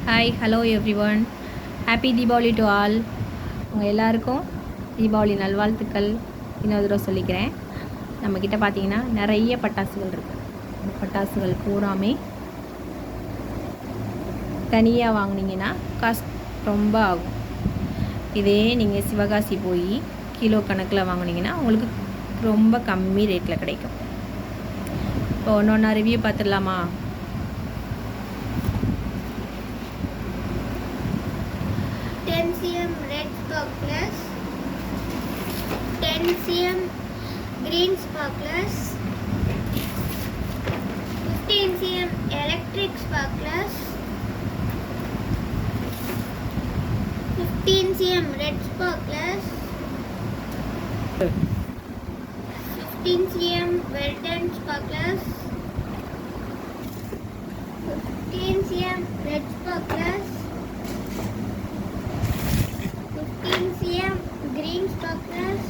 Hi hello every one, happy Deepavali to all. உங்கள் எல்லாருக்கும் தீபாவளி நல்வாழ்த்துக்கள் இன்னொரு தடவை சொல்லிக்கிறேன். நம்மக்கிட்ட பார்த்தீங்கன்னா நிறைய பட்டாசுகள் இருக்குது. இந்த பட்டாசுகள் பூராமே தனியாக வாங்கினீங்கன்னா காசு ரொம்ப ஆகும். இதே நீங்கள் சிவகாசி போய் கிலோ கணக்கில் வாங்கினீங்கன்னா உங்களுக்கு ரொம்ப கம்மி ரேட்டில் கிடைக்கும். இப்போ ஒன்று ஒன்றா ரிவ்யூ பார்த்துடலாமா? 10 cm red sparklers, 10 cm green sparklers, 15 cm electric sparklers, 15 cm red sparklers, 15 cm Weldon sparklers, 15 cm red sparklers, 15 cm green sparklers,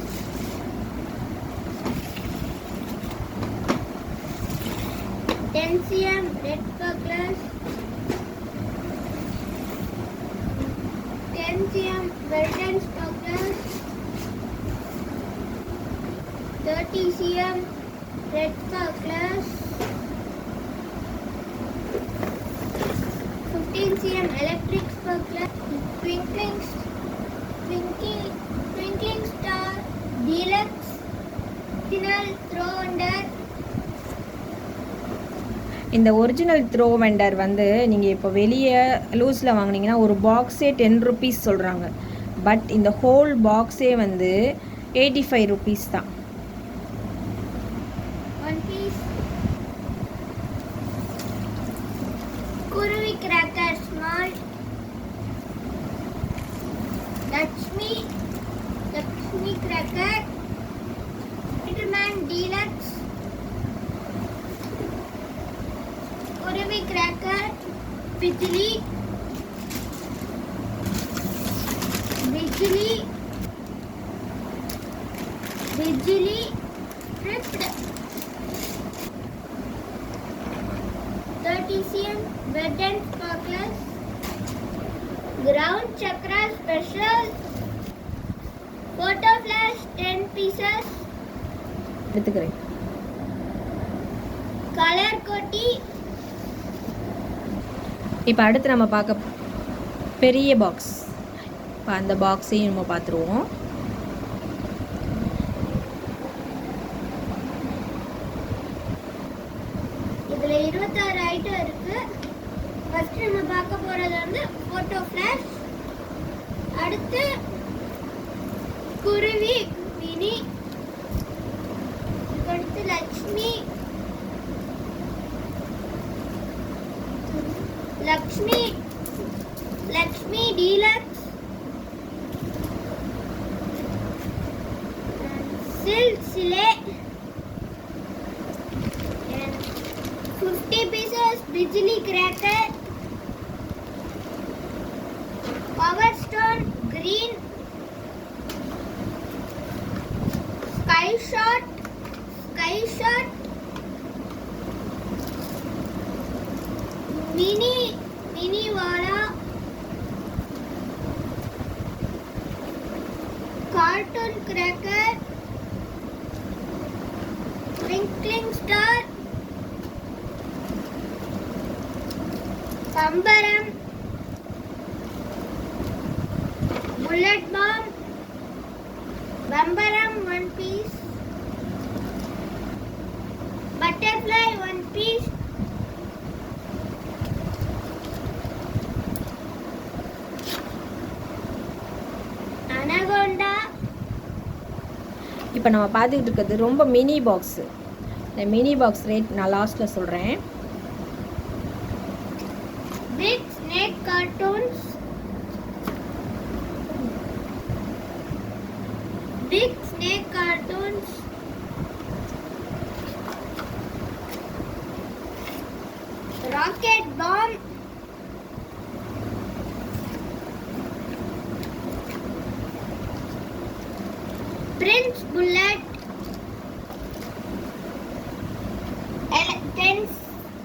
10 cm red sparklers, 10 cm Weldon sparklers, 30 cm red sparklers, 15 cm electric sparklers, twinkling star deluxe original throw under. இந்த original throw vendor வந்து நீங்கள் இப்போ வெளியே லூஸில் வாங்கினீங்கன்னா ஒரு பாக்ஸே 10 rupees சொல்கிறாங்க. But இந்த whole பாக்ஸே வந்து 85 ருபீஸ் தான். One piece Kuruvi cracker small, Lakshmi cracker, Spiderman deluxe, Kuruvi cracker, Bijli stripped, 30 cm Weldon sparklers, ground chakra special, photo flash 10 pieces, எடுத்துக்கிறேன். color koti. இப்போ அடுத்து நம்ம பார்க்க பெரிய பாக்ஸ். இப்போ அந்த பாக்ஸையும் நம்ம பார்த்துருவோம். இதுல 26 ஐட்டம் இருக்கு. ஃபர்ஸ்ட் நம்ம பார்க்க போறது வந்து போட்டோ ஃபிளாஷ், அடுத்து குருவி மினி, அடுத்து Lakshmi deluxe, சில்சிலே, 50 pieces Bijli cracker, Power Stone green, Sky shot, mini wala, cartoon cracker, twinkling star, Sambaram, bullet bomb, Bambaram 1 piece, butterfly 1 piece, anaconda. இப்போ நம்ம பார்த்துக்கிட்டு இருக்கிறது ரொம்ப மினி பாக்ஸு. இந்த மினி பாக்ஸ் ரேட் நான் லாஸ்ட்டில் சொல்கிறேன். Big snake cartoons, rocket bomb, Prince bullet, 10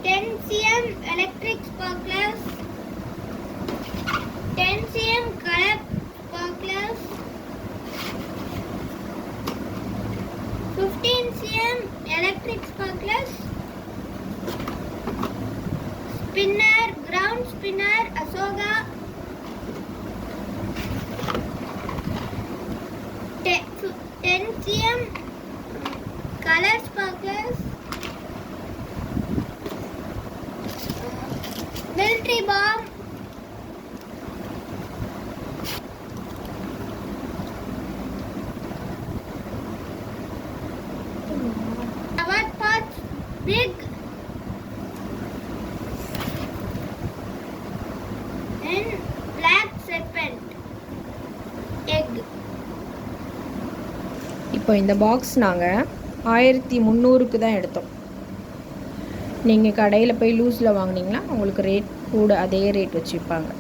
cm electric sparklers, spinner Ashoka 10cm colour sparklers military bomb award parts big and black serpent egg. இப்போ இந்த பாக்ஸ் நாங்கள் 1300க்கு தான் எடுத்தோம். நீங்கள் கடையில் போய் லூஸில் வாங்கினீங்கன்னா உங்களுக்கு ரேட் கூட அதே ரேட் வச்சுருப்பாங்க.